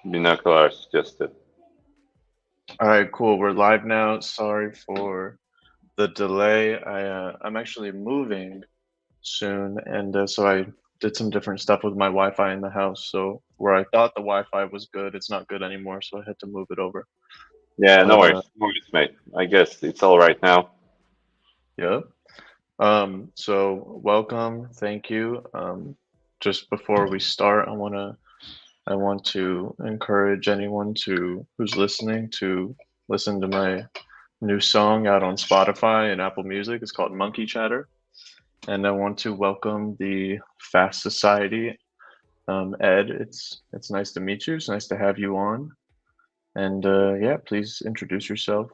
Binocular suggested. All right, cool. We're live now. Sorry for the delay. I'm actually moving soon, and so I did some different stuff with my Wi-Fi in the house. So where I thought the Wi-Fi was good, it's not good anymore. So I had to move it over. Yeah, no But worries, no worries, mate. I guess it's all right now. yeah. So welcome. Thank you. Just before we start, I want to encourage anyone to who's listening to listen to my new song out on Spotify and Apple Music. It's called Monkey Chatter. And I want to welcome the Fast Society. Ed, it's nice to meet you. It's nice to have you on. And yeah, please introduce yourself.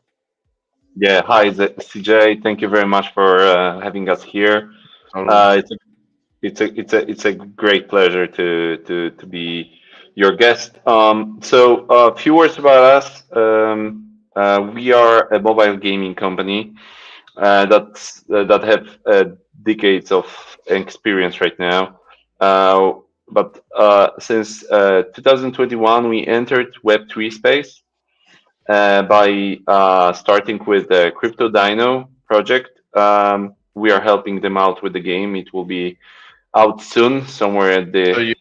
Yeah, hi, CJ. Thank you very much for having us here. Totally. It's a great pleasure to be your guest. So a few words about us. We are a mobile gaming company that have decades of experience right now. Uh, but since 2021, we entered Web3 space by starting with the Crypto Dino project. We are helping them out with the game. It will be out soon, somewhere at So the. you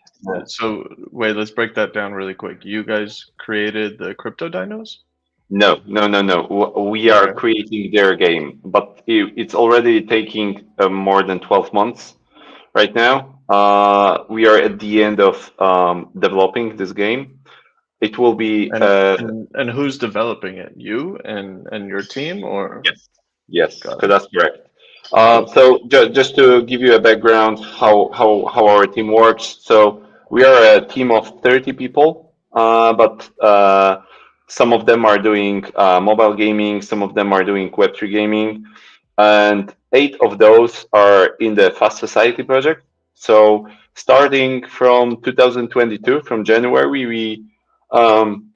so wait, let's break that down really quick. You guys created the crypto dinos? No, no, no, no. We are Okay. creating their game, but it's already taking more than 12 months right now. We are at the end of developing this game. It will be And who's developing it? You and your team or yes, yes, got it. that's correct. Cool. So just to give you a background, how our team works. So we are a team of 30 people, but some of them are doing mobile gaming, some of them are doing Web3 gaming, and eight of those are in the Fast Society project. So starting from 2022, from January, um,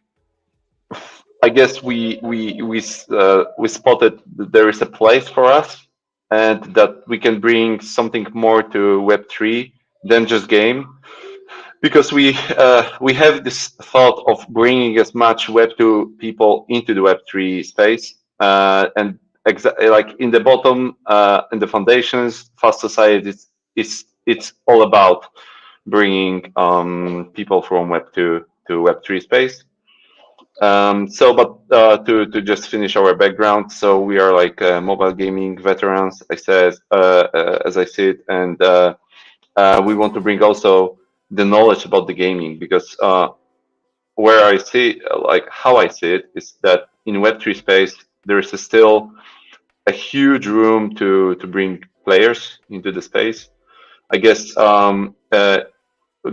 I guess we spotted that there is a place for us, and that we can bring something more to Web3 than just game, because we have this thought of bringing as much Web2 people into the Web3 space, and like in the bottom, in the foundations, Fast Society is it's all about bringing people from Web2 to Web3 space. But to just finish our background, so we are like mobile gaming veterans, I said, as I said, and we want to bring also the knowledge about the gaming, because where I see, like how I see it, is that in Web3 space there is still a huge room to bring players into the space. I guess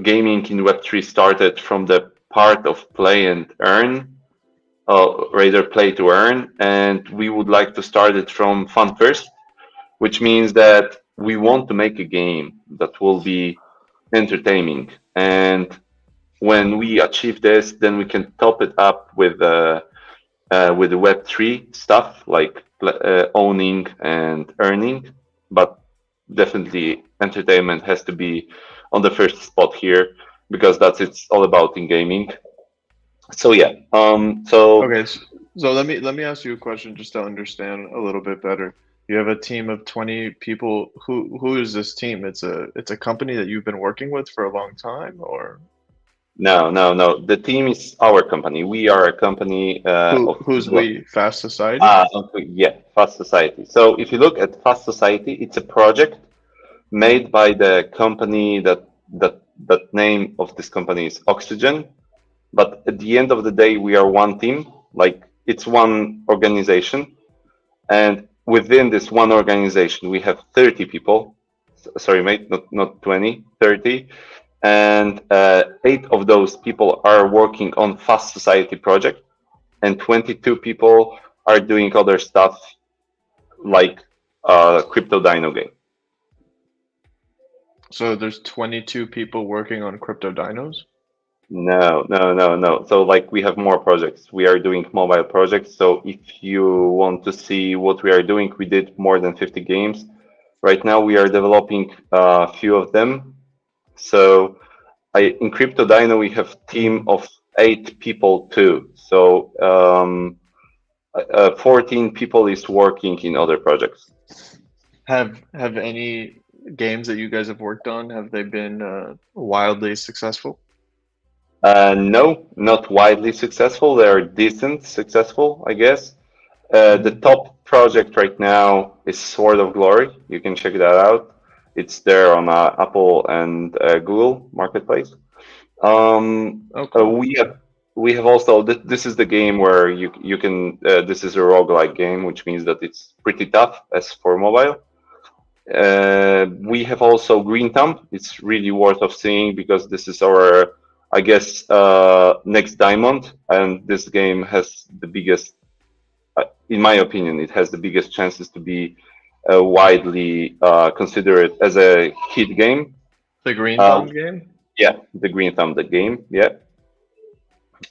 gaming in Web3 started from the part of play and earn, rather play to earn, and we would like to start it from fun first, which means that we want to make a game that will be entertaining. And when we achieve this, then we can top it up with the Web3 stuff like owning and earning. But definitely, entertainment has to be on the first spot here, because that's it's all about in gaming. So yeah, Okay, so let me ask you a question just to understand a little bit better. You have a team of 20 people. Who is this team? It's a company that you've been working with for a long time, or no, no, no. The team is our company. We are a company who's of we? Fast Society? okay, yeah, Fast Society. So if you look at Fast Society, it's a project made by the company that name of this company is Oxygen. But at the end of the day, we are one team. Like it's one organization, and within this one organization, we have 30 people. Sorry, mate, not 20, 30. And eight of those people are working on Fast Society project, and 22 people are doing other stuff like Crypto Dino game. So there's 22 people working on crypto dinos? No, no, no, no. So like we have more projects. We are doing mobile projects. So if you want to see what we are doing, we did more than 50 games. Right now we are developing a few of them. So in Crypto Dino we have team of 8 people too. So 14 people is working in other projects. Have any games that you guys have worked on, have they been wildly successful? No, not widely successful. They are decent successful, I guess. The Hmm. top project right now is Sword of Glory. You can check that out. It's there on Apple and Google Marketplace. Oh, cool. We have also this is the game where you can this is a roguelike game, which means that it's pretty tough as for mobile. We have also Green Thumb. It's really worth of seeing because this is our, I guess, next diamond, and this game has the biggest, in my opinion, it has the biggest chances to be widely considered as a hit game. The Green Thumb Um, game? yeah, the Green Thumb, the game. Yeah.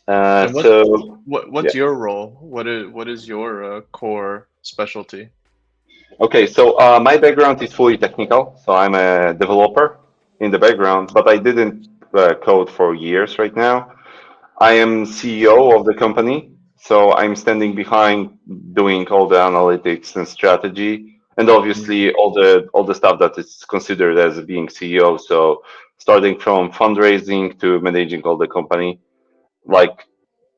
And So what's yeah. your role? What is your core specialty? Okay. So my background is fully technical. So I'm a developer in the background, but I didn't code for years right now. I am CEO of the company, so I'm standing behind doing all the analytics and strategy, and Mhm. obviously all the stuff that is considered as being CEO. So starting from fundraising to managing all the company, like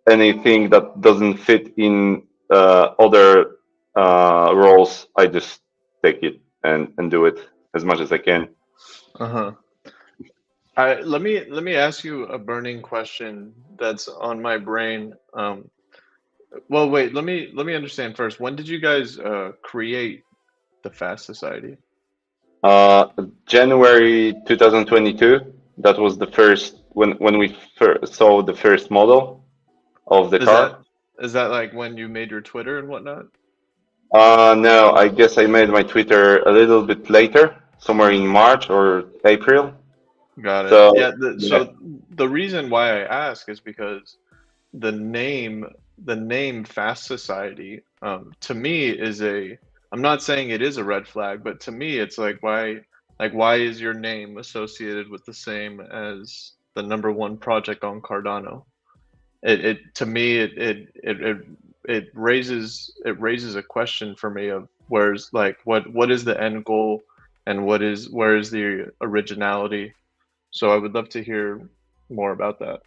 anything that doesn't fit in other roles, I just take it and do it as much as I can. Uh-huh. Let me ask you a burning question that's on my brain. Well, wait, let me understand first. When did you guys create the Fast Society? Uh, January 2022. That was the first when we saw the first model of the Is that car. is that like when you made your Twitter and whatnot? No, I guess I made my Twitter a little bit later, somewhere in March or April. Got it. So Yeah, yeah. so the reason why I ask is because the name the name Fast Society, to me is a, I'm not saying it is a red flag, but to me it's like why is your name associated with the same as the number one project on Cardano? It to me it raises a question for me of where's like what is the end goal, and where is the originality? So I would love to hear more about that.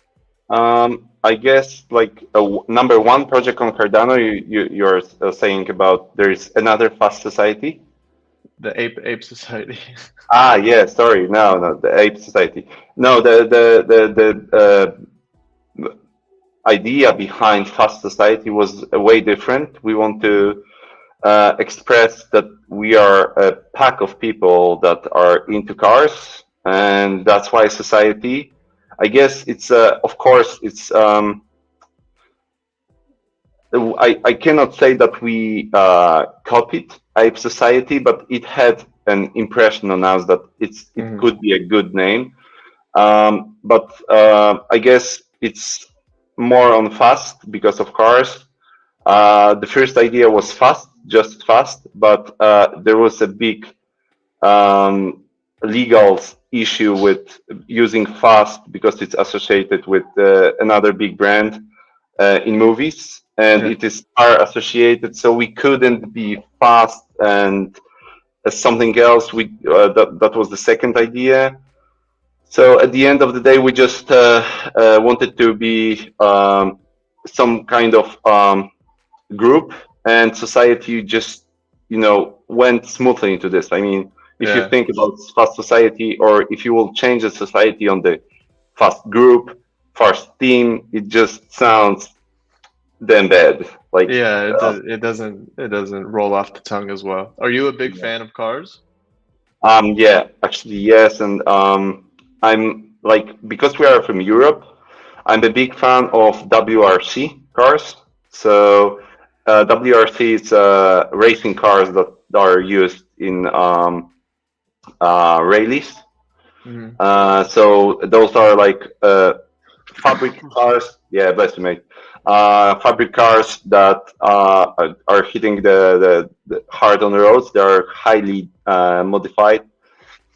I guess like number one project on Cardano, you're saying about there is another fast society. The Ape Society. Ah, yeah, sorry, no, the Ape Society. No, the idea behind fast society was way different. We want to express that we are a pack of people that are into cars, and that's why society. I guess it's of course it's I cannot say that we copied Ape Society, but it had an impression on us that it Hmm. could be a good name. But I guess it's more on fast because of cars. The first idea was fast, just fast, but there was a big um, legal issue with using fast because it's associated with another big brand in movies, and Yeah. it is car associated, so we couldn't be fast and something else. That was the second idea. So at the end of the day, we just wanted to be some kind of group, and society just went smoothly into this. I mean, if you Yeah. think about fast society, or if you will change the society on the fast group, fast team, it just sounds damn bad. Like, Yeah, uh, it doesn't roll off the tongue as well. Are you a big fan of cars? yeah, actually yes, and I'm like, because we are from Europe, I'm a big fan of WRC cars. So WRC is racing cars that are used in rallies. Hmm. So those are like fabric cars. Yeah, bless you, mate. Fabric cars that are hitting the hard on the roads. They are highly modified.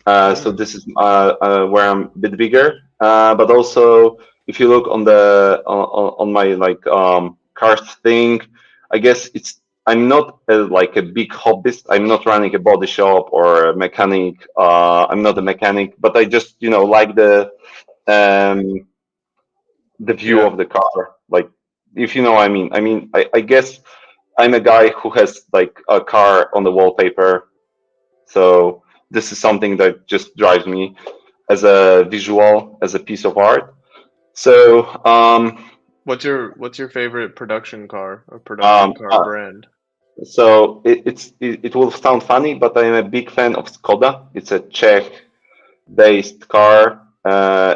So Mm. this is where I'm a bit bigger. But also if you look on the on my like cars thing, I guess it's I'm not like a big hobbyist. I'm not running a body shop or a mechanic. I'm not a mechanic, but I just like um, the view Yeah. of the car. Like if you know what I mean. I guess I'm a guy who has like a car on the wallpaper. So this is something that just drives me as a visual, as a piece of art. So What's your favorite production car or production um, car uh, brand? it will sound funny, but I'm a big fan of Skoda. It's a Czech-based car.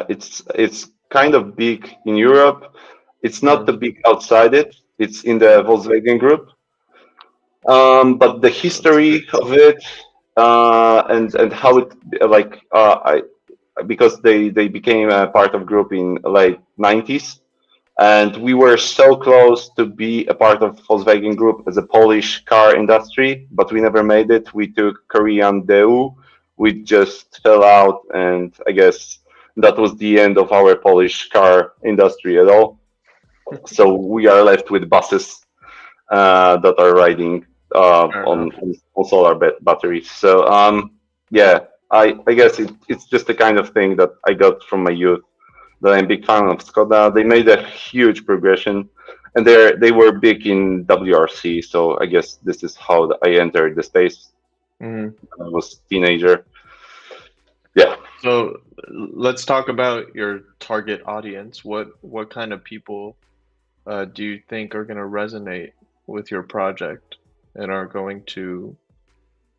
It's kind of big in Europe. It's not Uh, the big outside it. It's in the Volkswagen group. But the that's history crazy. of it and how it like I because they became a part of group in late 90s, and we were so close to be a part of Volkswagen Group as a Polish car industry, but we never made it. We took Korean DEU, we just fell out, and I guess that was the end of our Polish car industry at all. So we are left with buses that are riding Fair enough. on solar batteries. So yeah, I guess it's just the kind of thing that I got from my youth that I'm a big fan of Skoda. They made a huge progression, and they were big in WRC. So I guess this is how I entered the space Mhm. when I was teenager. Yeah. So let's talk about your target audience. What kind of people do you think are going to resonate with your project and are going to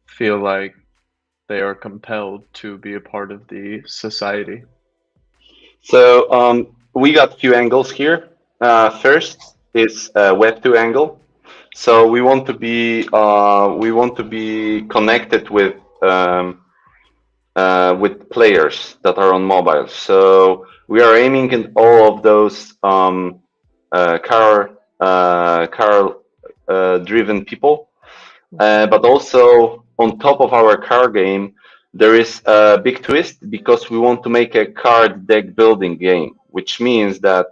feel like they are compelled to be a part of the society? So we got few angles here. First is a Web 2 angle. So we want to be connected with players that are on mobile. So we are aiming at all of those car driven people, but also on top of our car game, there is a big twist because we want to make a card deck building game, which means that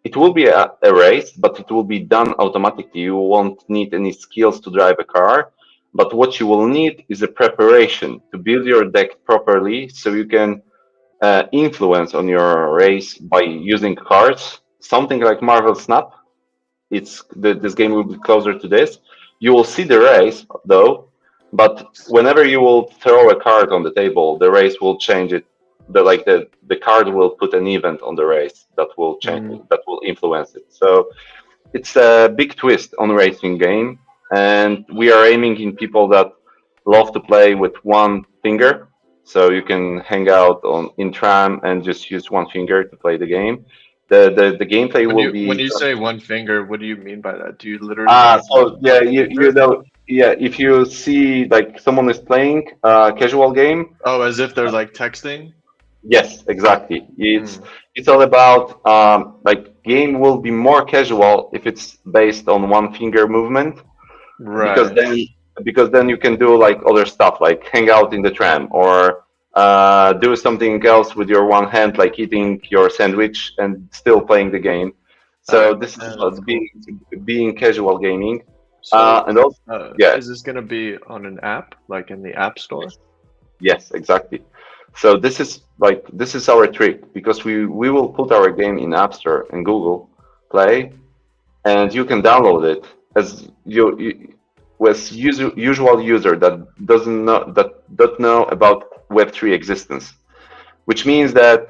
it will be a race, but it will be done automatically. You won't need any skills to drive a car, but what you will need is a preparation to build your deck properly so you can influence on your race by using cards, something like Marvel Snap. This game will be closer to this. You will see the race though, but whenever you will throw a card on the table, the race will change it. The card will put an event on the race that will change Mm. that will influence it. So it's a big twist on racing game, and we are aiming in people that love to play with one finger. So you can hang out on in tram and just use one finger to play the game. The gameplay When will you be say one finger, what do you mean by that? Do you literally mean like so yeah, one you finger? know, yeah, if you see like someone is playing a casual game, Oh, as if they're like texting? yes, exactly. Mm. It's all about like game will be more casual if it's based on one finger movement because Right. then you can do like other stuff like hang out in the tram or do something else with your one hand like eating your sandwich and still playing the game. So this is That's cool. being casual gaming, So, and also yeah. is this gonna be on an app, like in the App Store? Yes, exactly. So this is our trick because we will put our game in App Store and Google Play, and you can download it as usual user that don't know about Web3 existence, which means that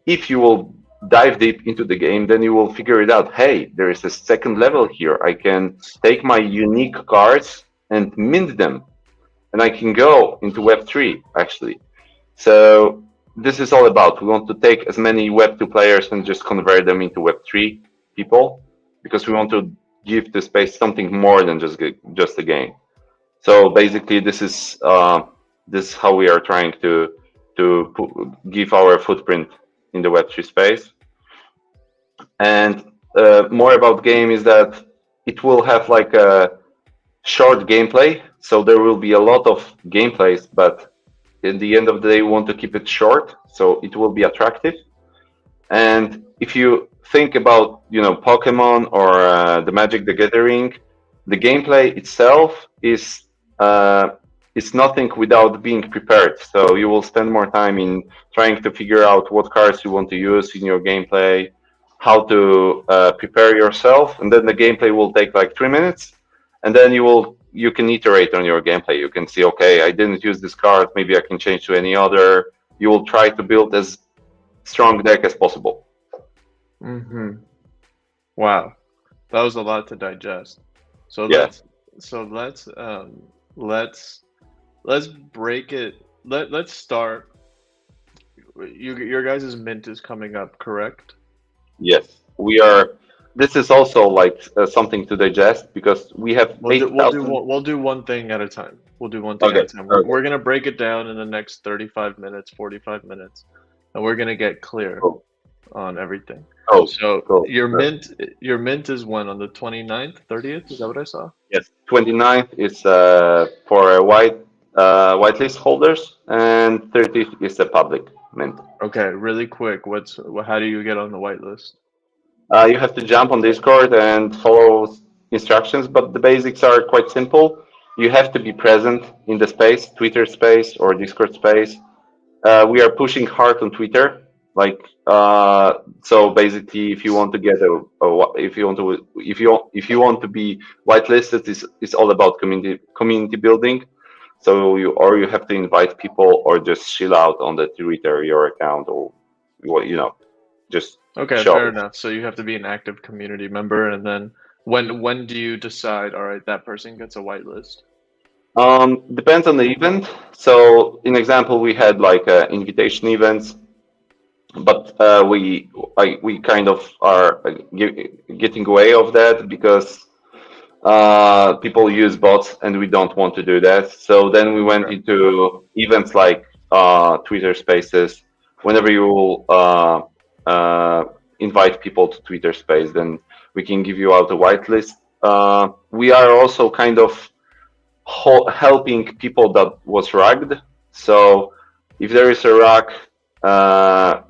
if you will dive deep into the game, then you will figure it out. Hey, there is a second level here. I can take my unique cards and mint them, and I can go into Web3 actually. So this is all about. We want to take as many Web 2 players and just convert them into Web 3 people because we want to give the space something more than just a game. So basically, this is how we are trying give our footprint in the Web 3 space. And more about game is that it will have like a short gameplay. So there will be a lot of gameplays, but in the end of the day, we want to keep it short, so it will be attractive. And if you think about, Pokemon or the Magic the Gathering, the gameplay itself uh, is nothing without being prepared. So you will spend more time in trying to figure out what cards you want to use in your gameplay, how to prepare yourself, and then the gameplay will take like 3 minutes, and then you can iterate on your gameplay. You can see, okay, I didn't use this card, maybe I can change to any other. You will try to build as strong deck as possible. Mm-hmm. Wow, that was a lot to digest. So Yeah. let's so let's let's break it. Let's start. Your guys' mint is coming up, correct? Yes. We are. This is also like something to digest because we have We'll do 8,000. we'll do one thing at a time. We'll do one thing at Okay. a time. Okay. We're gonna break it down in the next 35 minutes, 45 minutes, and we're gonna get clear Cool. on everything. Oh, So cool. your mint is when on the 29th, 30th? Is that what I saw? Yes. 29th is for whitelist holders, and 30th is the public mint. Okay, really quick. How do you get on the whitelist? You have to jump on Discord and follow instructions, but the basics are quite simple. You have to be present in the space, Twitter space or Discord space. We are pushing hard on Twitter. Like, so basically, if you want to get if you want to be whitelisted, it's all about community building. So you have to invite people or just chill out on the Twitter your account or just Okay, show. fair enough. So you have to be an active community member, and then when do you decide, all right, that person gets a whitelist? Depends on the event. So, in example, we had like invitation events, but we kind of are getting away of that because people use bots, and we don't want to do that. So then we went Okay. into events like Twitter Spaces. Whenever you uh, invite people to Twitter Space, then we can give you out a whitelist. We are also kind of helping people that was rugged. So if there is a rug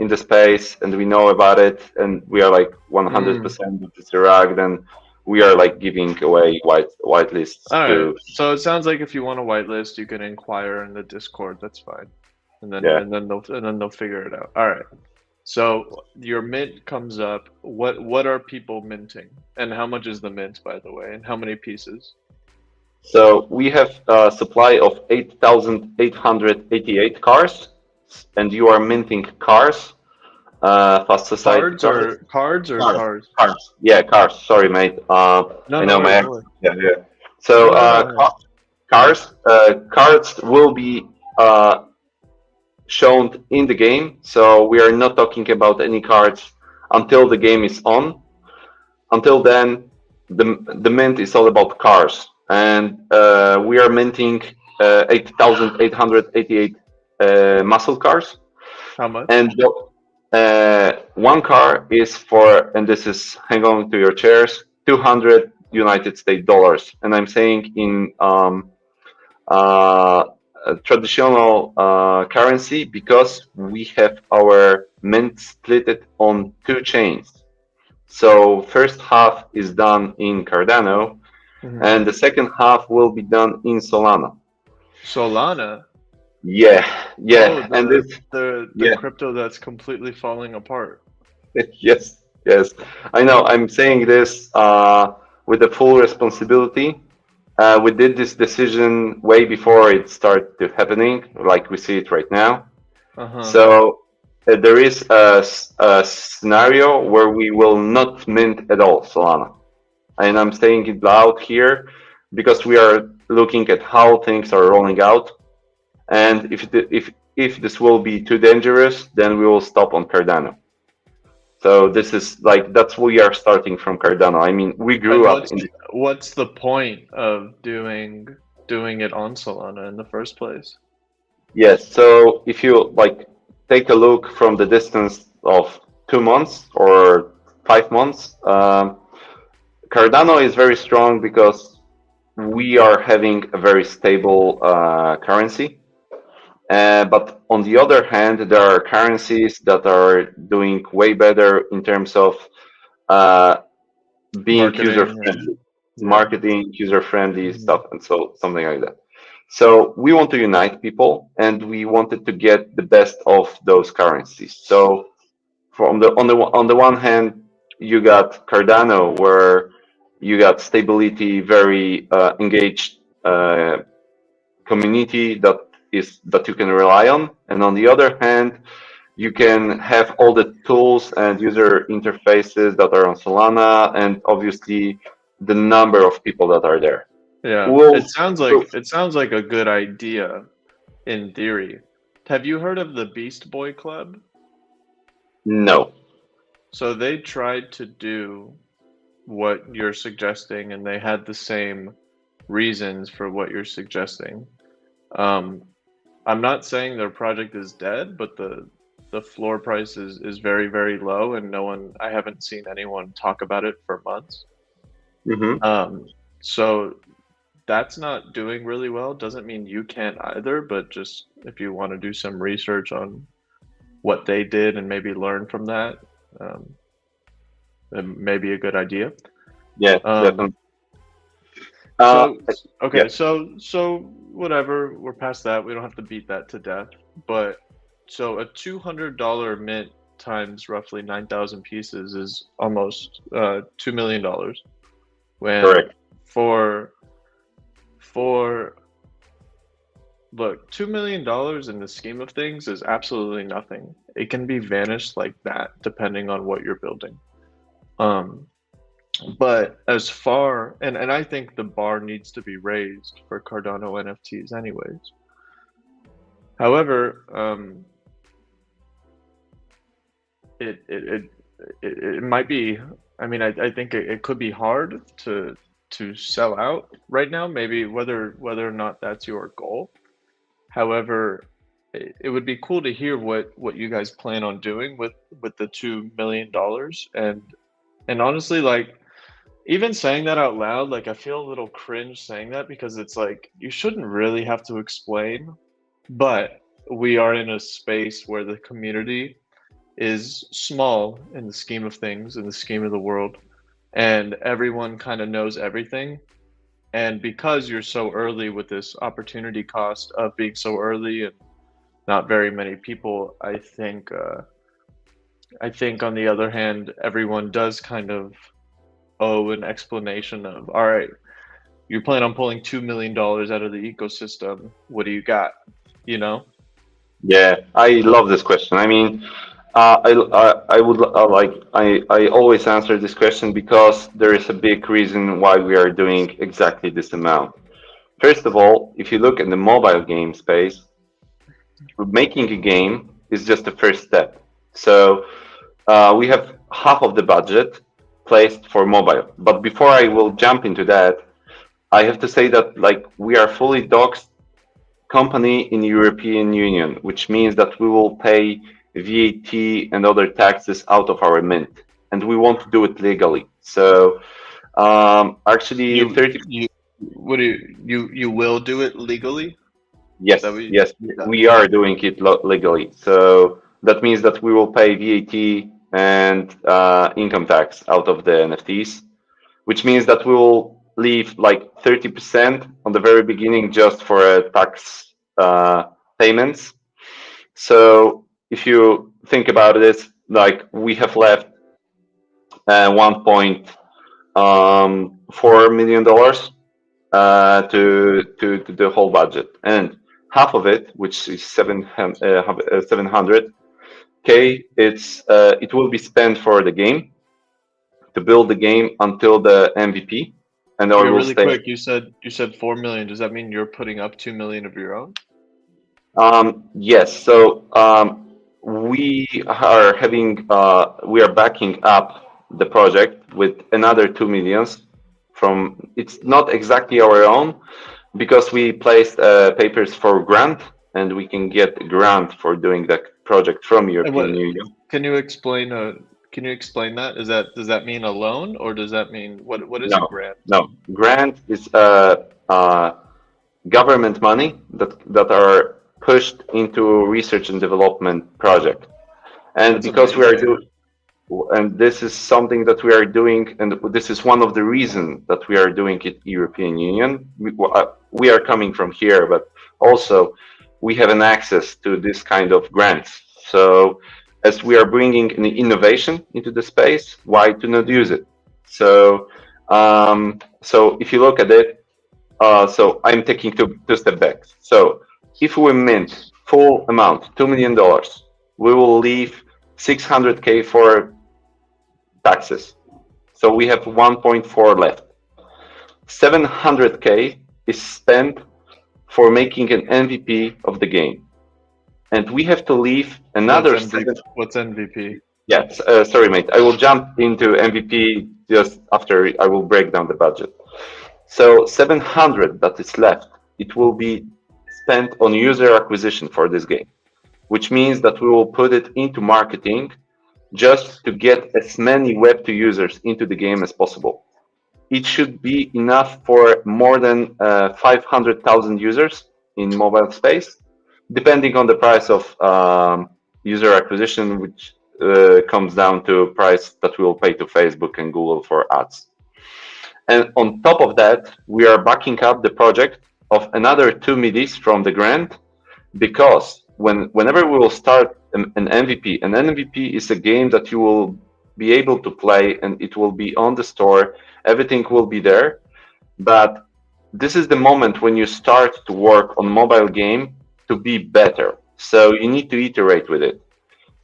in the space and we know about it and we are like Mm. 100% that it's a rug, then we are like giving away white lists All right. to. So it sounds like if you want a whitelist, you can inquire in the Discord. That's fine, and then Yeah. they'll figure it out. All right. So your mint comes up. What are people minting, and how much is the mint, by the way, and how many pieces? So we have a supply of 8,888 cars, and you are minting cars, fast society cars. Cards or Cars. cars? Cars. Yeah, cars. Sorry, mate. No, I no know my worries, no accent. worries. Yeah, yeah. So, No, no, no. cars. Cards will be shown in the game. So we are not talking about any cards until the game is on. Until then, the mint is all about cars, and we are minting 8,888 muscle cars, How much? and one car is for, and this is hang on to your chairs, 200 United States dollars, and I'm saying in uh, traditional currency because we have our mint split it on two chains. So first half is done in Cardano, Hmm. and the second half will be done in Solana. Solana. Yeah, Oh, yeah, and this, the yeah, crypto that's completely falling apart. yes, yes. I know. I'm saying this with the full responsibility. We did this decision way before it started happening, like we see it right now. Uh-huh. So there is a scenario where we will not mint at all Solana. And I'm saying it loud here because we are looking at how things are rolling out. And if this will be too dangerous, then we will stop on Cardano. So this is like that's we are starting from Cardano. I mean, we But grew up in. what's the point of doing it on Solana in the first place? Yes. So if you like take a look from the distance of 2 months or 5 months, Cardano is very strong because we are having a very stable currency. But on the other hand, there are currencies that are doing way better in terms of uh, being user Marketing and friendly, yeah. marketing, user friendly Mhm. stuff, and so something like that. So we want to unite people, and we wanted to get the best of those currencies. So from the on the one hand, you got Cardano, where you got stability, very engaged community that you can rely on, and on the other hand, you can have all the tools and user interfaces that are on Solana, and obviously the number of people that are there. Yeah. We'll, we'll It sounds like a good idea in theory. Have you heard of the Beast Boy Club? no. So they tried to do what you're suggesting, and they had the same reasons for what you're suggesting. Um, I'm not saying their project is dead, but the floor price is very, very low, and I haven't seen anyone talk about it for months. Hmm. So that's not doing really well. Doesn't mean you can't either, but just if you want to do some research on what they did and maybe learn from that, um, it may be a good idea. Yeah, Um, definitely. Uh, so okay, yeah, so whatever, we're past that. We don't have to beat that to death. But so a $200 mint times roughly 9,000 pieces is almost $2 million. When correct. for for look, $2 million in the scheme of things is absolutely nothing. It can be vanished like that depending on what you're building. Um, but as far and I think the bar needs to be raised for Cardano NFTs anyways. However, it it it it might be. I mean, I think it could be hard to sell out right now. Maybe whether or not that's your goal. However, it would be cool to hear what you guys plan on doing with the $2 million and honestly, like even saying that out loud, like I feel a little cringe saying that because it's like you shouldn't really have to explain, but we are in a space where the community is small in the scheme of things, in the scheme of the world, and everyone kind of knows everything. And because you're so early with this opportunity cost of being so early and not very many people, I think on the other hand, everyone does kind of owe an explanation of, all right, you plan on pulling $2 million out of the ecosystem. What do you got? You know? Yeah, I love this question. I mean, I would I always answer this question because there is a big reason why we are doing exactly this amount. First of all, if you look in the mobile game space, making a game is just the first step. So we have half of the budget placed for mobile. But before I will jump into that, I have to say that like we are fully doxed company in European Union, which means that we will pay VAT and other taxes out of our mint, and we want to do it legally. So actually, You 30. you what do you will do it legally? Is that Yes, what you yes, we are doing it legally. So that means that we will pay VAT and income tax out of the NFTs, which means that we will leave like 30% on the very beginning just for tax payments. So if you think about this, like we have left $1.4 million to the whole budget, and half of it, which is 700K, it will be spent for the game to build the game until the MVP, and I Okay, will really stay. quick, you said 4 million. Does that mean you're putting up 2 million of your own? Yes, so we are backing up the project with another 2 millions from. It's not exactly our own because we placed papers for grant, and we can get a grant for doing that project from And what European Union. can you explain can you explain that? Does that mean a loan or does that mean what is a No, grant? no, grant is government money that are pushed into research and development project. And That's because we are amazing. doing, and this is something that we are doing, and this is one of the reasons that we are doing it European Union. We are coming from here, but also we have an access to this kind of grants. So as we are bringing an innovation into the space, why to not use Hmm. it? So if you look at it, so I'm taking two step back. So if we mint full amount, $2 million, we will leave 600K for taxes. So we have 1.4 left. 700K is spent for making an MVP of the game. And we have to leave What's another MVP? seven. What's MVP? Yes, sorry, mate. I will jump into MVP just after I will break down the budget. So 700 that is left, it will be spent on user acquisition for this game, which means that we will put it into marketing just to get as many Web2 users into the game as possible. It should be enough for more than 500,000 users in mobile space, depending on the price of user acquisition, which comes down to price that we will pay to Facebook and Google for ads. And on top of that, we are backing up the project of another two midis from the grant because whenever we will start an MVP, an MVP is a game that you will be able to play and it will be on the store, everything will be there. But this is the moment when you start to work on mobile game to be better. So you need to iterate with it.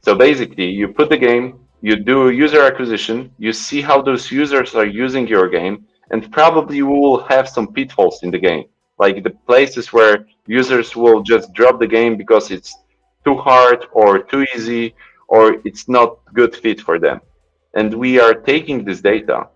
So basically, you put the game, you do user acquisition, you see how those users are using your game, and probably you will have some pitfalls in the game, like the places where users will just drop the game because it's too hard or too easy or it's not good fit for them. And we are taking this data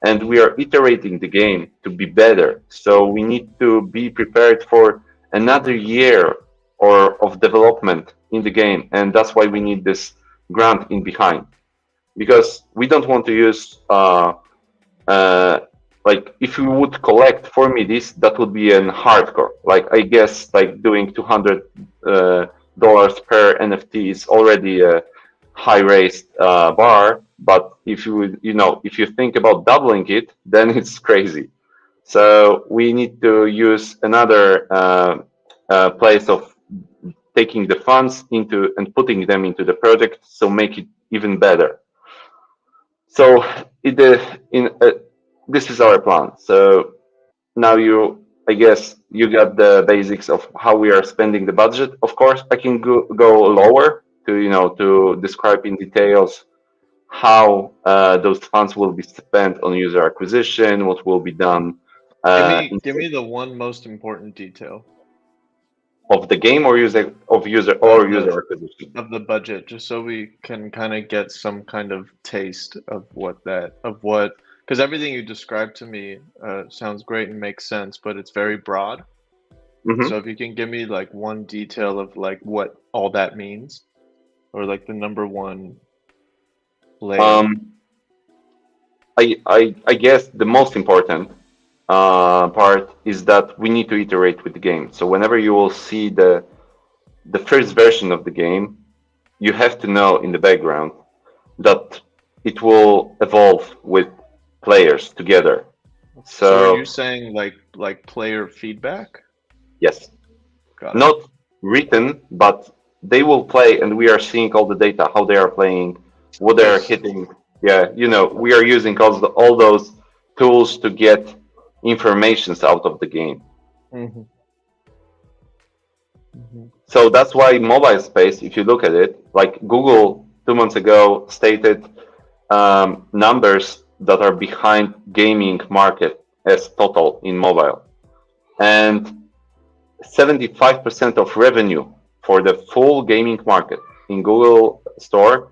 and we are iterating the game to be better. So we need to be prepared for another year or of development in the game, and that's why we need this grant in behind because we don't want to use uh, like if we would collect for me this that would be an hardcore. Like I guess like doing $200 per NFT is already a high raised bar, but if you would, if you think about doubling it, then it's crazy. So we need to use another place of taking the funds into and putting them into the project, so make it even better. So this is our plan. So now I guess you got the basics of how we are spending the budget. Of course, I can go lower to to describe in details how those funds will be spent on user acquisition, what will be done Give me the one most important detail of the game or user of or user acquisition. the budget, just so we can kind of get some kind of taste of what, because everything you described to me sounds great and makes sense, but it's very broad. So Hmm. if you can give me like one detail of like what all that means, or like the number one layer. Um, I guess the most important part is that we need to iterate with the game. So whenever you will see the first version of the game, you have to know in the background that it will evolve with players together. So are you So saying like player feedback? yes, Got it. not written, but they will play, and we are seeing all the data, how they are playing, what they are Nice. hitting. Yeah, we are using all those tools to get informations out of the game. Hmm. Hmm. So that's why mobile space, if you look at it, like Google 2 months ago stated numbers that are behind gaming market as total in mobile. And 75% of revenue for the full gaming market in Google Store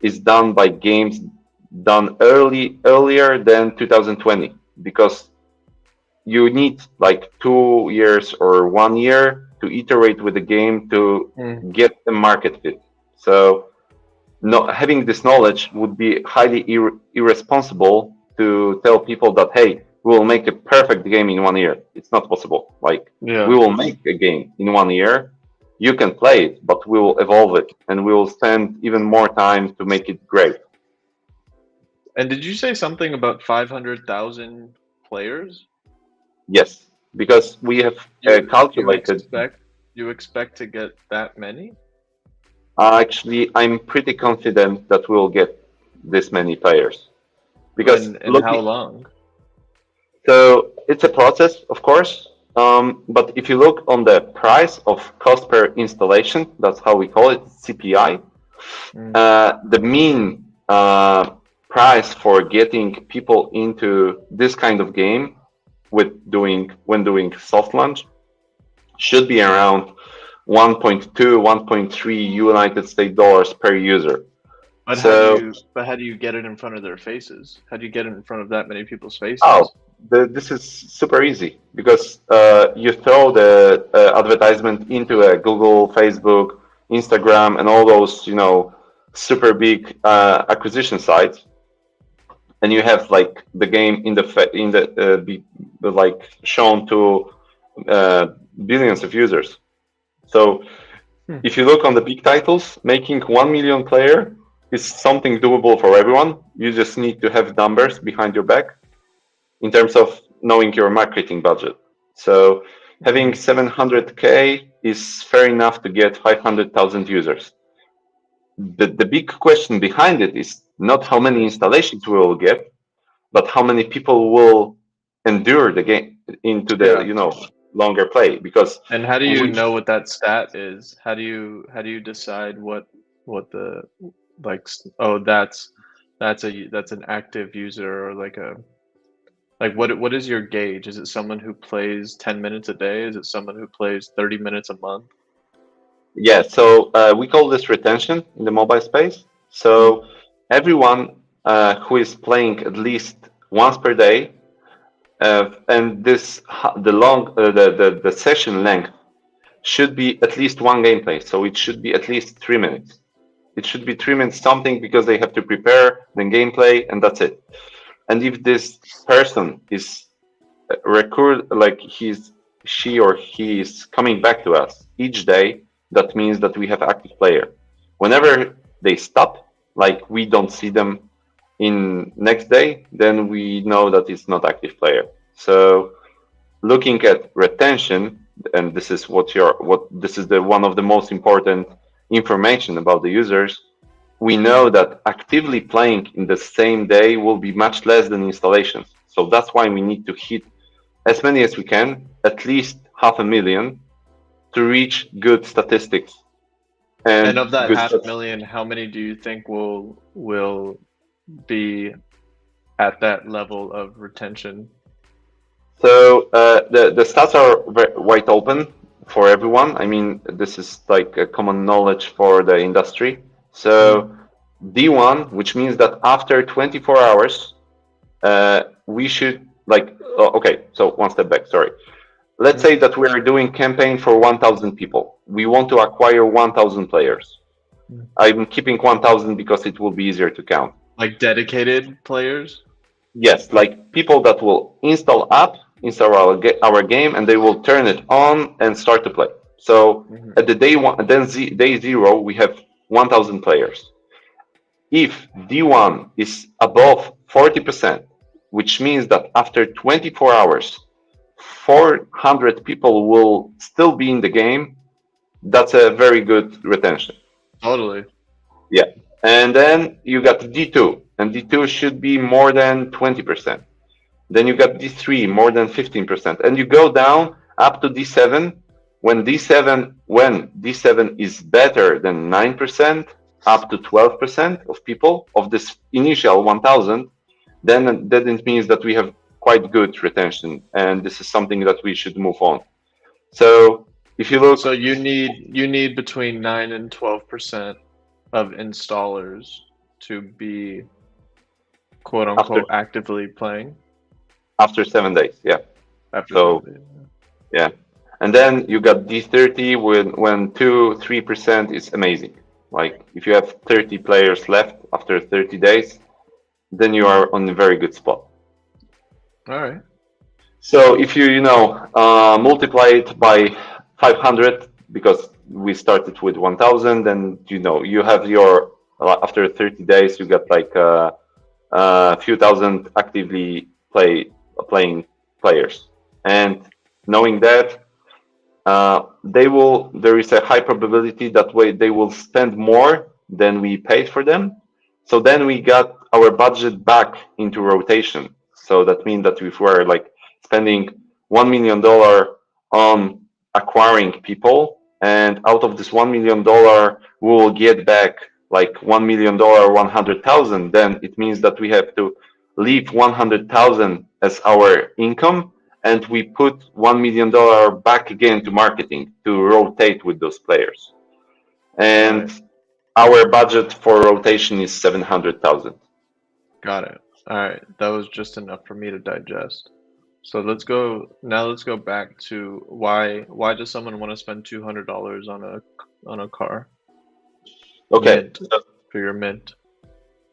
is done by games done earlier than 2020 because you need like 2 years or 1 year to iterate with the game to Mm. get a market fit. So no, having this knowledge would be highly irresponsible to tell people that hey, we will make a perfect game in 1 year. It's not possible. Like we Yeah. will make a game in 1 year, you can play it, but we will evolve it and we will spend even more time to make it great. And did you say something about 500,000 players? Yes, because we have You calculated. expect to get that many? Actually, I'm pretty confident that we'll get this many players because And how looking. long? So it's a process, of course. But if you look on the price of cost per installation, that's how we call it, CPI. Mm. The mean price for getting people into this kind of game when doing soft launch should be around 1.2, 1.3 United States dollars per user. So, But how do you get it in front of their faces? How do you get it in front of that many people's oh, faces? this is super easy because you throw the advertisement into a Google, Facebook, Instagram, and all those, super big acquisition sites, and you have like the game be like shown to billions of users. So Hmm. if you look on the big titles, making 1 million player is something doable for everyone. You just need to have numbers behind your back in terms of knowing your marketing budget. So having 700K is fair enough to get 500,000 users. The big question behind it is not how many installations we will get, but how many people will endure the game into the Yeah. longer play. Because And how do you we, know what that stat is? How do you decide what the oh that's an active user or like what is your gauge? Is it someone who plays 10 minutes a day? Is it someone who plays 30 minutes a month? yeah, so we call this retention in the mobile space. Mm. So everyone who is playing at least once per day, and the session length should be at least one gameplay. So it should be at least 3 minutes. It should be 3 minutes something because they have to prepare the gameplay and that's it. And if this person is like she or he is coming back to us each day, that means that we have active player. Whenever they stop, like we don't see them in next day, then we know that it's not active player. So looking at retention, and this is what this is the one of the most important information about the users. We know that actively playing in the same day will be much less than installations. So that's why we need to hit as many as we can, at least 500,000, to reach good statistics And and of that good half stats. million, how many do you think will be at that level of retention? So the stats are wide open for everyone. I mean, this is like a common knowledge for the industry. Mm. So D1, which means that after 24 hours, we should like. Oh, okay, so one step back. Sorry. Let's Mm. say that we are doing campaign for 1,000 people. We want to acquire 1,000 players. Mm. I'm keeping 1,000 because it will be easier to count. Like dedicated players? Yes, like people that will install our game, and they will turn it on and start to play. So Hmm. at the day one, then day zero, we have 1,000 players. If D1 is above 40%, which means that after 24 hours, 400 people will still be in the game, that's a very good retention. Totally. Yeah. And then you got D2, and D2 should be more than 20%. Then you got D3 more than 15%, and you go down up to D7. When D7 is better than 9%, up to 12% of people of this initial 1,000, then it means that we have quite good retention, and this is something that we should move on. So if you So look you need between 9 and 12% of installers to be quote after unquote actively playing 7 days, yeah. after So 7 days. yeah, and then you got D30 when 2-3% is amazing. Like if you have 30 players left after 30 days, then you are on a very good spot. All right. So if you multiply it by 500, because we started with 1,000, and you have your after 30 days you got like a few thousand actively playing players, and knowing that there is a high probability that way they will spend more than we paid for them. So then we got our budget back into rotation. So that means that if we're like spending $1 million on acquiring people, and out of this $1 million we will get back like $1 million 100,000, then it means that we have to leave 100,000 as our income, and we put $1 million back again to marketing to rotate with those players. Got it. And our budget for rotation is 700,000. Got it. All right. That was just enough for me to digest. So let's go back to why does someone want to spend $200 on a car? Okay. Mint for your mint.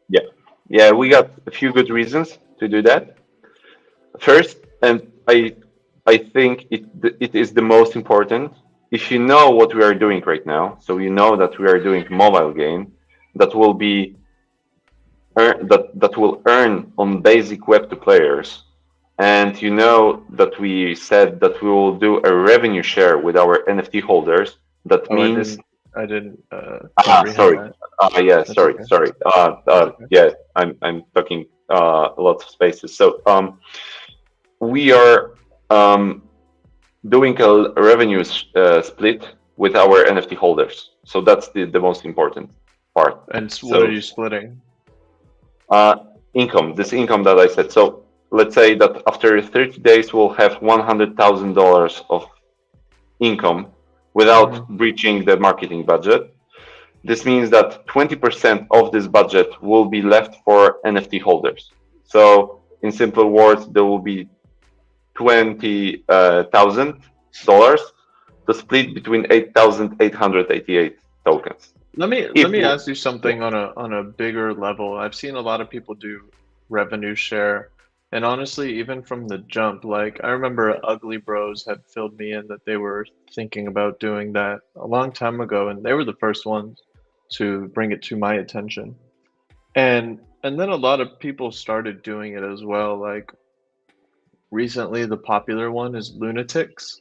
Yeah. Yeah, we got a few good reasons to do that. First, and I think it is the most important. If you know what we are doing right now, so you know that we are doing mobile game that will be that will earn on basic web to players, and you know that we said that we will do a revenue share with our NFT holders. That Oh, I means didn't I didn't comprehend sorry. that. Yeah, That's sorry, okay. sorry. That's okay. Yeah, I'm talking lots of spaces. So we are doing a revenue split with our NFT holders. So that's the most important part. And what are So you splitting? uh, income, this income that I said. So let's say that after 30 days we'll have $100,000 of income Hmm. without breaching the marketing budget. This means that 20% of this budget will be left for NFT holders. So, in simple words, there will be $20,000 to split between 8,888 tokens. Let If me ask you Yeah. something on a bigger level. I've seen a lot of people do revenue share, and honestly, even from the jump, like I remember Ugly Bros had filled me in that they were thinking about doing that a long time ago, and they were the first ones to bring it to my attention. And then a lot of people started doing it as well. Like recently, the popular one is Lunatics,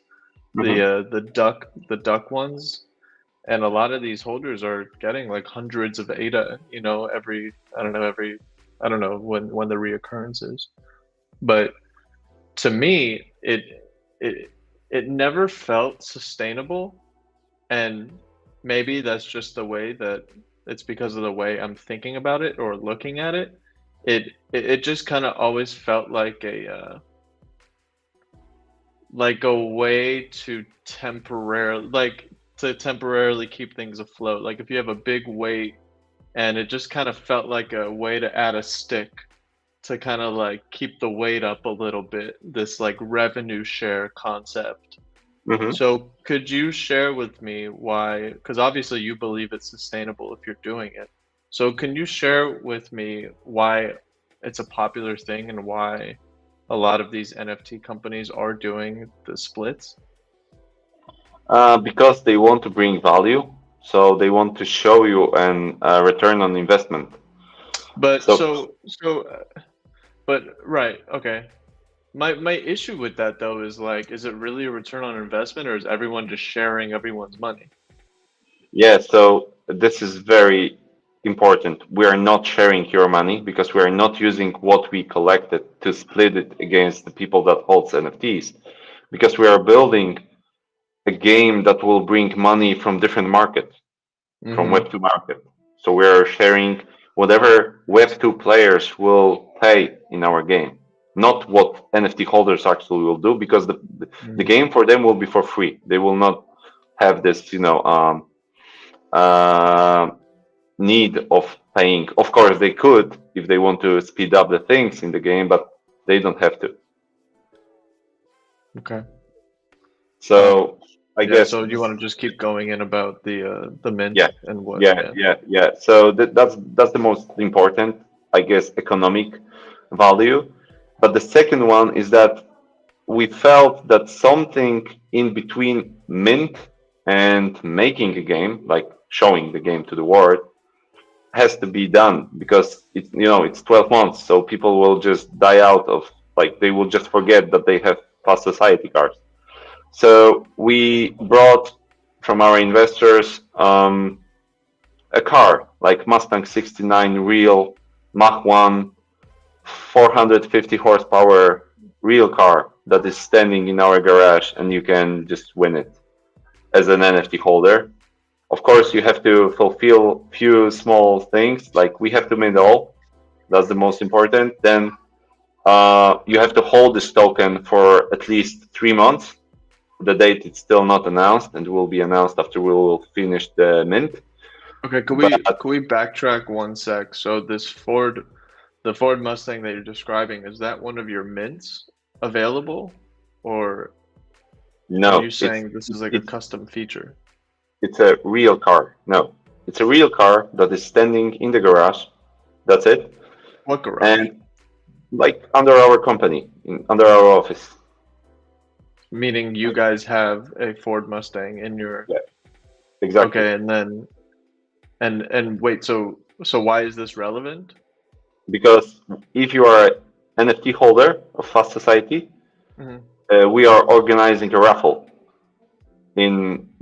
Mhm. the duck ones. And a lot of these holders are getting like hundreds of ADA, every I don't know when the reoccurrence is. But to me, it it never felt sustainable, and maybe that's just the way that it's because of the way I'm thinking about it or looking at it. It just kind of always felt like a way to temporarily keep things afloat. Like if you have a big weight, and it just kind of felt like a way to add a stick to kind of like keep the weight up a little bit, this like revenue share concept. Mhm. So could you share with me why, because obviously you believe it's sustainable if you're doing it. So can you share with me why it's a popular thing and why a lot of these NFT companies are doing the splits? Because they want to bring value, so they want to show you an return on investment. But So but right, okay. My issue with that though is like, is it really a return on investment, or is everyone just sharing everyone's money? yeah, so this is very important. We are not sharing your money because we are not using what we collected to split it against the people that holds NFTs, because we are building a game that will bring money from different markets, from Mm-hmm. Web2 market. So we are sharing whatever Web2 players will pay in our game, not what NFT holders actually will do, because the Mm. game for them will be for free. They will not have this, uh, need of paying. Of course, they could if they want to speed up the things in the game, but they don't have to. Okay. Um, So I yeah, guess so you this, want to just keep going in about the mint yeah, and what, yeah, yeah. yeah, yeah. So that's the most important, I guess, economic value. But the second one is that we felt that something in between mint and making a game, like showing the game to the world, has to be done because it's 12 months, so people will just die out of, like, they will just forget that they have fast society cars. So we brought from our investors a car like Mustang 69 real Mach 1 450 horsepower real car that is standing in our garage, and you can just win it as an NFT holder. Of course, you have to fulfill few small things, like we have to mint all. That's the most important. Then you have to hold this token for at least 3 months. The date is still not announced and will be announced after we will finish the mint. Okay, But could we backtrack one sec? So the Ford Mustang that you're describing, is that one of your mints available, or are you no, saying this is like a it's custom feature? it's a real car. No, it's a real car that is standing in the garage. That's it. What garage? And like under our company, under our office. Meaning you guys have a Ford Mustang in your. Yeah, exactly. Okay, and then and wait, so why is this relevant? Because if you are an NFT holder of Fast Society, Mhm. we are organizing a raffle in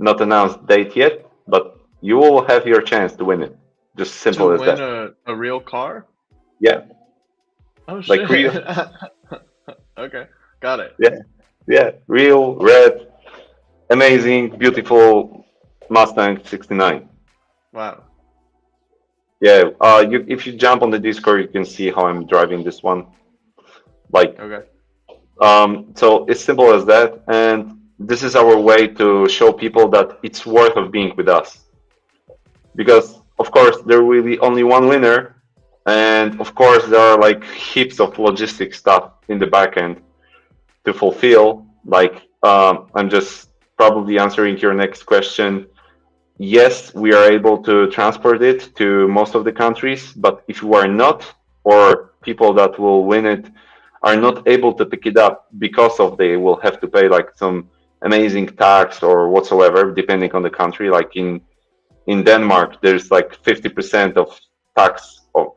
not announced date yet, but you will have your chance to win it. Just To simple as win that. a real car? Yeah, Oh like shit. real. Okay, got it. Yeah, yeah, real red, amazing, beautiful Mustang 69. Wow. Yeah, if you jump on the Discord, you can see how I'm driving this one. Like, Okay. so it's simple as that, and this is our way to show people that it's worth of being with us. Because of course there will be only one winner, and of course there are like heaps of logistic stuff in the back end to fulfill. Like, I'm just probably answering your next question. Yes, we are able to transport it to most of the countries, but if you are not, or people that will win it are not able to pick it up because of they will have to pay like some amazing tax or whatsoever, depending on the country. Like in Denmark, there's like 50% of tax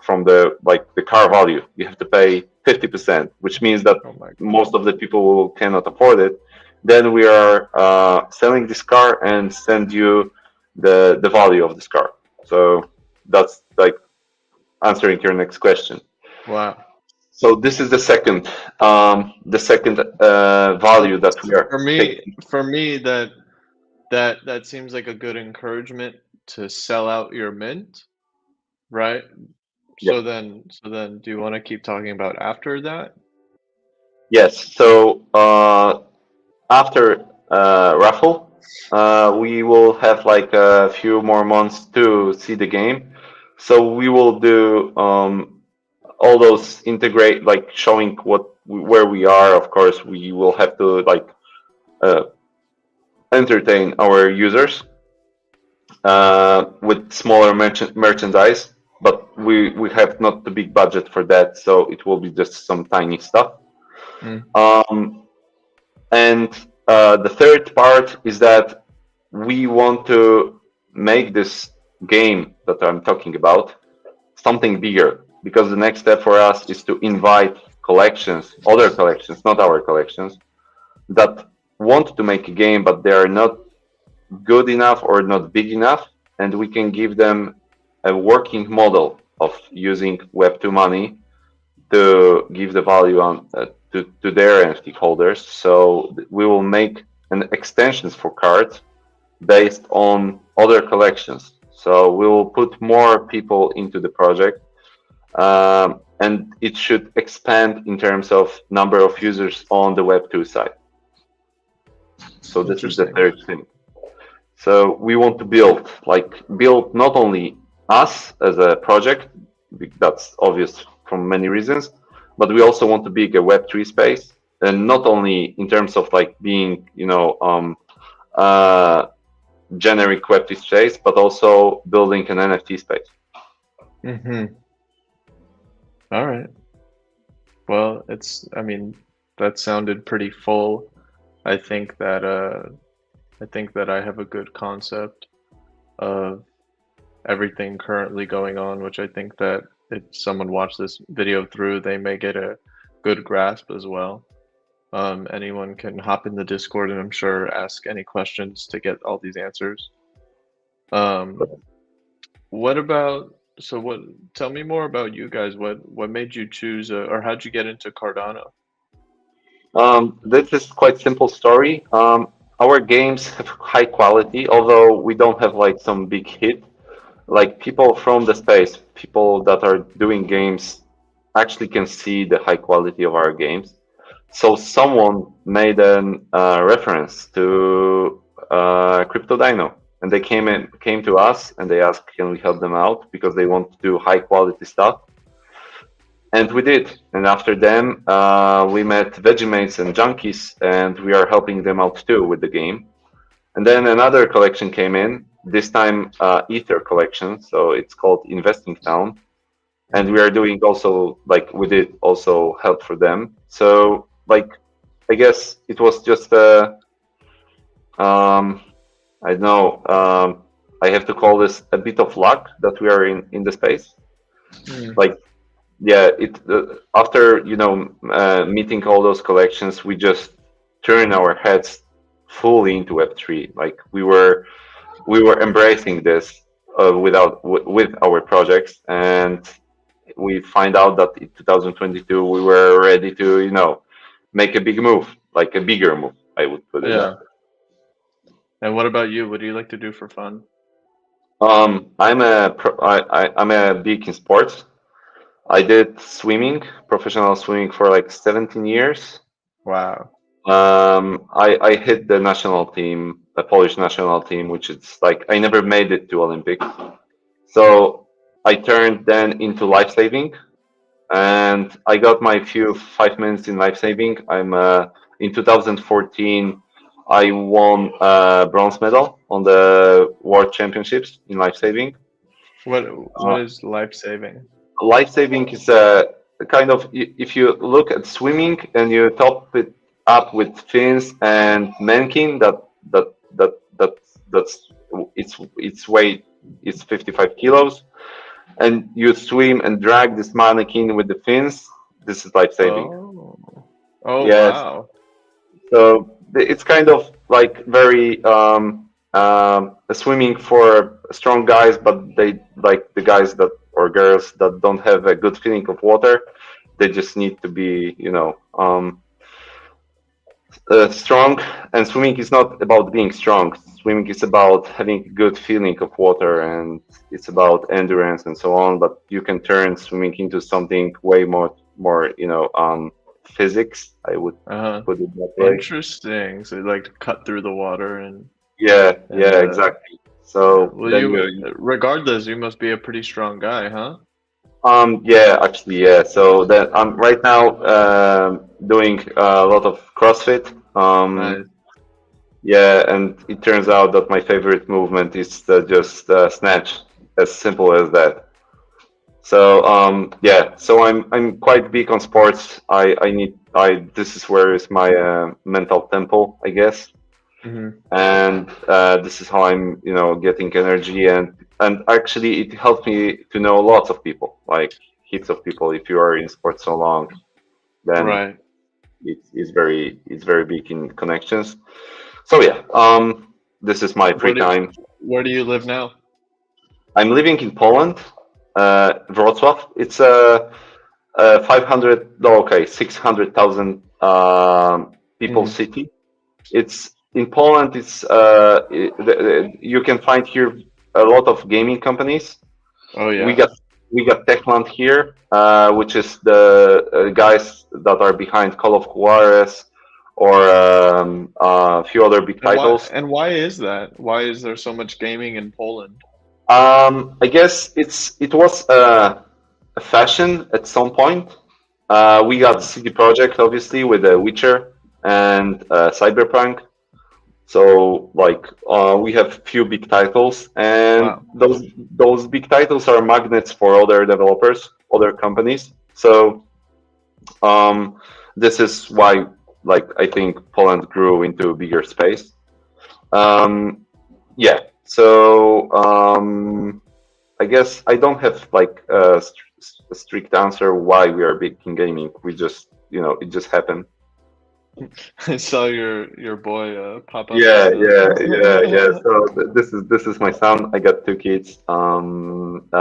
from the like the car value. You have to pay 50%, which means that Oh my God. most of the people who cannot afford it. Then we are selling this car and send you the value of this car. So that's like answering your next question. Wow. So this is the second value that we are For me, taking. for me, that seems like a good encouragement to sell out your mint, right? Yeah. So then, do you want to keep talking about after that? Yes. So after raffle, we will have like a few more months to see the game. So we will do all those integrate, like showing where we are. Of course, we will have to like uh, entertain our users with smaller merchandise, but we have not the big budget for that, so it will be just some tiny stuff. Mm. Um, and the third part is that we want to make this game that I'm talking about something bigger, because the next step for us is to invite collections, other collections, not our collections, that want to make a game but they are not good enough or not big enough, and we can give them a working model of using Web2 money to give the value on to their NFT holders. So we will make an extensions for cards based on other collections. So we will put more people into the project, and it should expand in terms of number of users on the Web2 side. So this is the Interesting. third thing. So we want to build not only us as a project, that's obvious from many reasons, but we also want to be a Web3 space, and not only in terms of like being, uh, generic Web3 space, but also building an NFT space. Mm-hmm. All right. Well, I mean, that sounded pretty full. I think that I think that I have a good concept of everything currently going on, which I think that if someone watched this video through, they may get a good grasp as well. Anyone can hop in the Discord and I'm sure ask any questions to get all these answers. Um, what about so what? Tell me more about you guys. What made you choose, or how'd you get into Cardano? This is quite simple story. Our games have high quality, although we don't have like some big hit. Like people from the space, people that are doing games actually can see the high quality of our games. So someone made an reference to Crypto Dino, and they came to us and they asked, can we help them out because they want to do high quality stuff, and we did. And after them, we met Vegemates and Junkies, and we are helping them out too with the game. And then another collection came in, this time Ether collection, so it's called Investing Town, and we Hmm. are doing also like we did also help for them. So like I guess it was just um, I don't know. I have to call this a bit of luck that we are in the space. Mm. Like yeah, it after meeting all those collections, we just turned our heads fully into Web3. Like we were embracing this with our projects, and we find out that in 2022 we were ready to make a big move, like a bigger move. I would put it that Yeah. And what about you? What do you like to do for fun? way. I'm a big in sports. I did swimming, professional swimming for like 17 years. Wow. I hit the national team, the Polish national team, which is like I never made it to Olympics. So I turned then into life saving, and I got my few 5 minutes in life saving. In 2014, I won a bronze medal on the World Championships in life saving. What Uh, what is life saving? Life saving is a kind of if you look at swimming and you top it up with fins and mannequin that that that that's its weight is 55 kilos, and you swim and drag this mannequin with the fins. This is life saving. Oh. Oh Yes. wow. So it's kind of like very swimming for strong guys, but they like the guys that or girls that don't have a good feeling of water. They just need to be, strong. And swimming is not about being strong. Swimming is about having a good feeling of water, and it's about endurance and so on. But you can turn swimming into something way more, physics. I would Uh-huh. put it that way. Interesting. So you like to cut through the water Yeah, and yeah, exactly. So well then you you regardless, you must be a pretty strong guy, huh? yeah, actually, yeah. So then I'm right now doing a lot of CrossFit. Nice. Yeah, and it turns out that my favorite movement is just snatch, as simple as that. So yeah, so I'm quite big on sports. I need I this is where is my mental temple, I guess, Hmm. and this is how I'm getting energy, and actually it helped me to know lots of people, like heaps of people. If you are in sports so long, then Right. it's very big in connections. So yeah, this is my free Where do time. where do you live now? I'm living in Poland, Wrocław. It's a 500, no, okay, 600,000 people Hmm. city. It's in Poland. You can find here a lot of gaming companies. Oh We yeah. got we got Techland here, which is the guys that are behind Call of Juarez or a few other big titles. And why is that? Why is there so much gaming in Poland? I guess it was a fashion at some point. We got CD Projekt obviously with The Witcher and Cyberpunk. So like we have few big titles, and Wow. those big titles are magnets for other developers, other companies. So this is why, like, I think Poland grew into a bigger space. Um, yeah. So I guess I don't have like a strict answer why we are big in gaming. We just, it just happened. I saw your boy pop up Yeah, on yeah, yeah, yeah. the. So this is my son. I got two kids,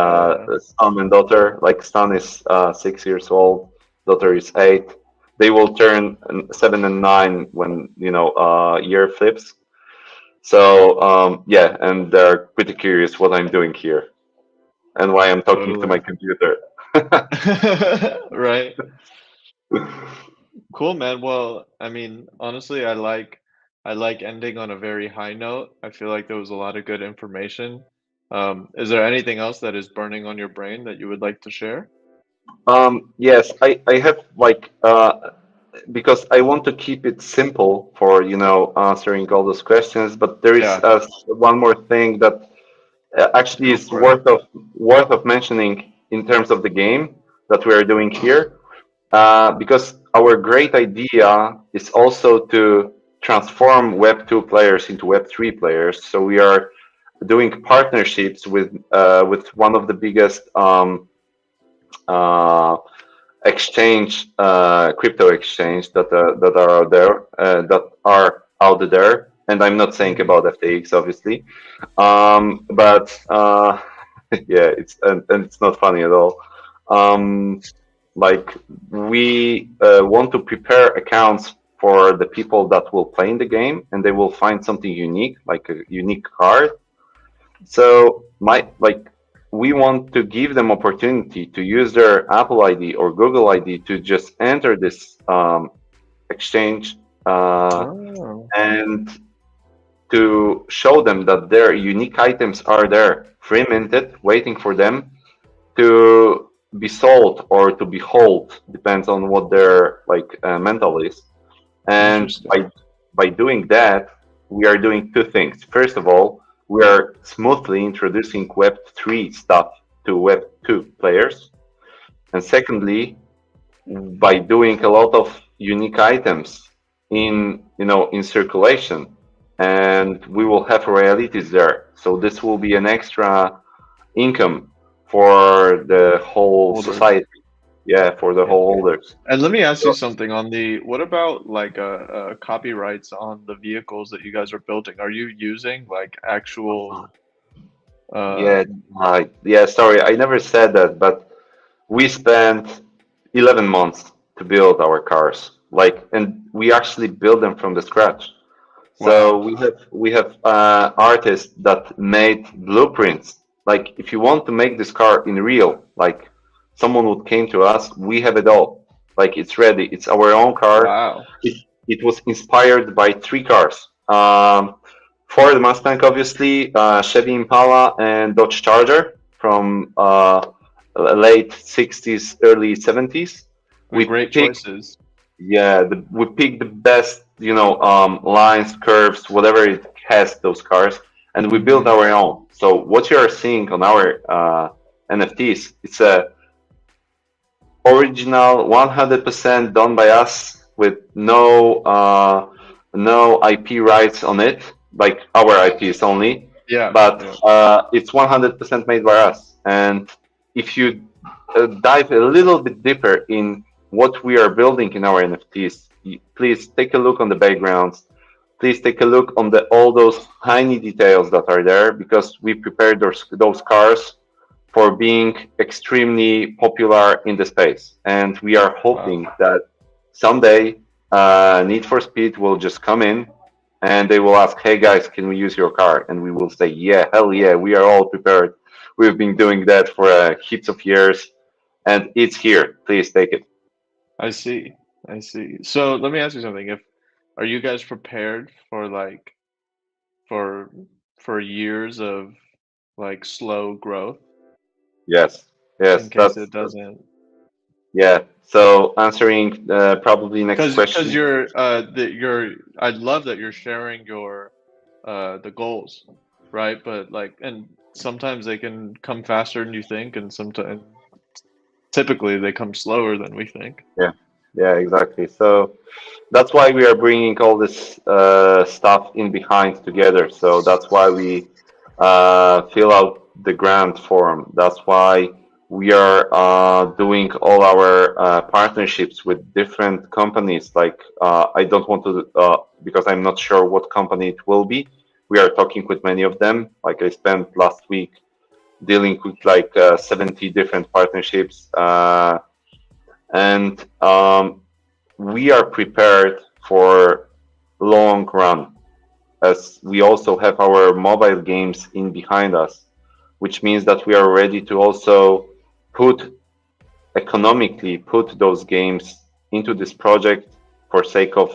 Yeah, a son and daughter. Like son is 6 years old, daughter is 8. They will turn 7 and 9 when year flips. So yeah, and they're pretty curious what I'm doing here and why I'm talking to my totally. computer. Right. Cool, man. Well, I mean, honestly, I like ending on a very high note. I feel like there was a lot of good information. Is there anything else that is burning on your brain that you would like to share? Yes, I have like because I want to keep it simple for answering all those questions. But there is Yeah, one more thing that actually go is for it. worth of mentioning in terms of the game that we are doing here, because our great idea is also to transform Web 2 players into Web 3 players. So we are doing partnerships with one of the biggest uh, crypto exchange that are out there, and I'm not saying Hmm. about FTX, obviously, but yeah, and it's not funny at all. Um, like we want to prepare accounts for the people that will play in the game, and they will find something unique, like a unique card. So we want to give them opportunity to use their Apple ID or Google ID to just enter this exchange, Oh, and to show them that their unique items are there, free minted, waiting for them to be sold or to be hold, depends on what their mental is. And interesting. by doing that, we are doing two things. First of all, we are smoothly introducing Web 3 stuff to Web 2 players. And secondly, by doing a lot of unique items in circulation, and we will have royalties there. So this will be an extra income for the whole Holders. society. Yeah, for the Yeah. whole holders. And let me ask you So, something on what about like copyrights on the vehicles that you guys are building? Are you using like actual uh yeah, yeah. Sorry, I never said that, but we spent 11 months to build our cars, and we actually build them from the scratch. So wow. we have artists that made blueprints. Like if you want to make this car in real, like someone would came to us, we have it all. Like it's ready. It's our own car. Wow. It was inspired by three cars. Ford Mustang, obviously, Chevy Impala, and Dodge Charger from late 60s, early 70s. The We great picked choices. yeah, we pick the best, lines, curves, whatever it has, those cars, and we build Hmm. our own. So what you are seeing on our NFTs, it's a original, 100% done by us with no IP rights on it, like our IPs only, Yeah, but yeah. it's 100% made by us. And if you dive a little bit deeper in what we are building in our NFTs, please take a look on the backgrounds. Please take a look on all those tiny details that are there, because we prepared those cars for being extremely popular in the space. And we are Wow. hoping that someday Need for Speed will just come in and they will ask, hey guys, can we use your car? And we will say, yeah, hell yeah, we are all prepared. We've been doing that for heaps of years, and it's here. Please take it. I see. I see. So let me ask you something. If Are you guys prepared for like for years of like slow growth Yes, in yes, case it doesn't? yeah. So answering probably next Because question. you're I love that you're sharing your the goals, right? But like, and sometimes they can come faster than you think, and sometimes typically they come slower than we think. Yeah, yeah, exactly. So that's why we are bringing all this stuff in behind together. So that's why we fill out the grant form. That's why we are doing all our partnerships with different companies. Like I don't want to because I'm not sure what company it will be. We are talking with many of them. Like I spent last week dealing with like 70 different partnerships, and we are prepared for long run, as we also have our mobile games in behind us, which means that we are ready to also put economically put those games into this project for sake of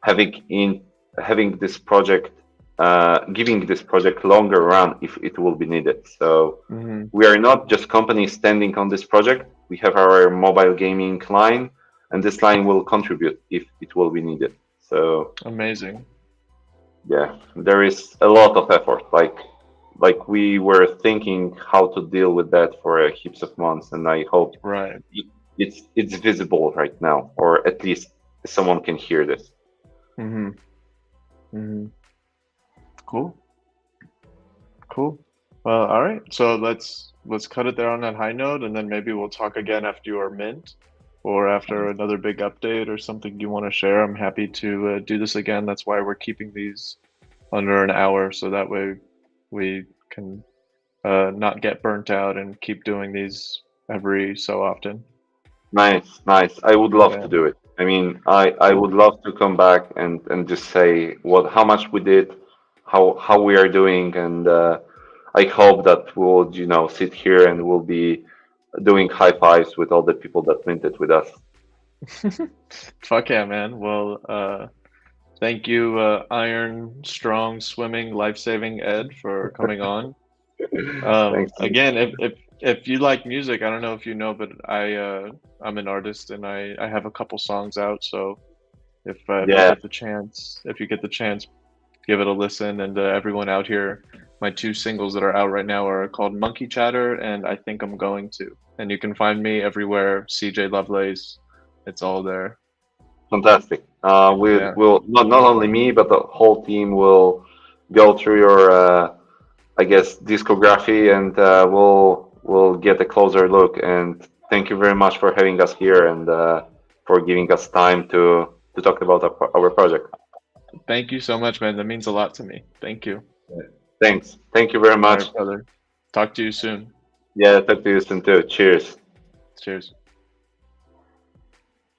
having in having this project giving this project longer run if it will be needed. So Hmm. we are not just company standing on this project. We have our mobile gaming line, and this line will contribute if it will be needed. So Amazing. yeah, there is a lot of effort. Like we were thinking how to deal with that for a heaps of months, and I hope Right. it's visible right now, or at least someone can hear this. Hmm. Hmm. Cool. Cool. Well, all right. So let's cut it there on that high note, and then maybe we'll talk again after you are mint, or after another big update or something you want to share. I'm happy to do this again. That's why we're keeping these under an hour, so that way we can not get burnt out and keep doing these every so often. Nice, nice. I would love Yeah. to do it. I mean, I Cool. would love to come back and just say what how much we did, how we are doing, and I hope that we'll sit here and we'll be doing high fives with all the people that minted with us. Fuck yeah, man. Well, thank you, Iron Strong Swimming Life Saving Ed, for coming on. Thanks. Again, if you like music, I don't know if you know, but I'm an artist and I have a couple songs out. So if you Yeah, get the chance, give it a listen. And everyone out here, my two singles that are out right now are called Monkey Chatter and I Think I'm Going to. And you can find me everywhere. CJ Lovelace, it's all there. fantastic. We Yeah. will not only me but the whole team will go through your I guess discography, and we'll get a closer look. And thank you very much for having us here, and for giving us time to talk about our project. Thank you so much, man. That means a lot to me. Thank you. Thanks. Thank you very All much. right, brother. Talk to you soon. Yeah, talk to you soon too. Cheers. Cheers.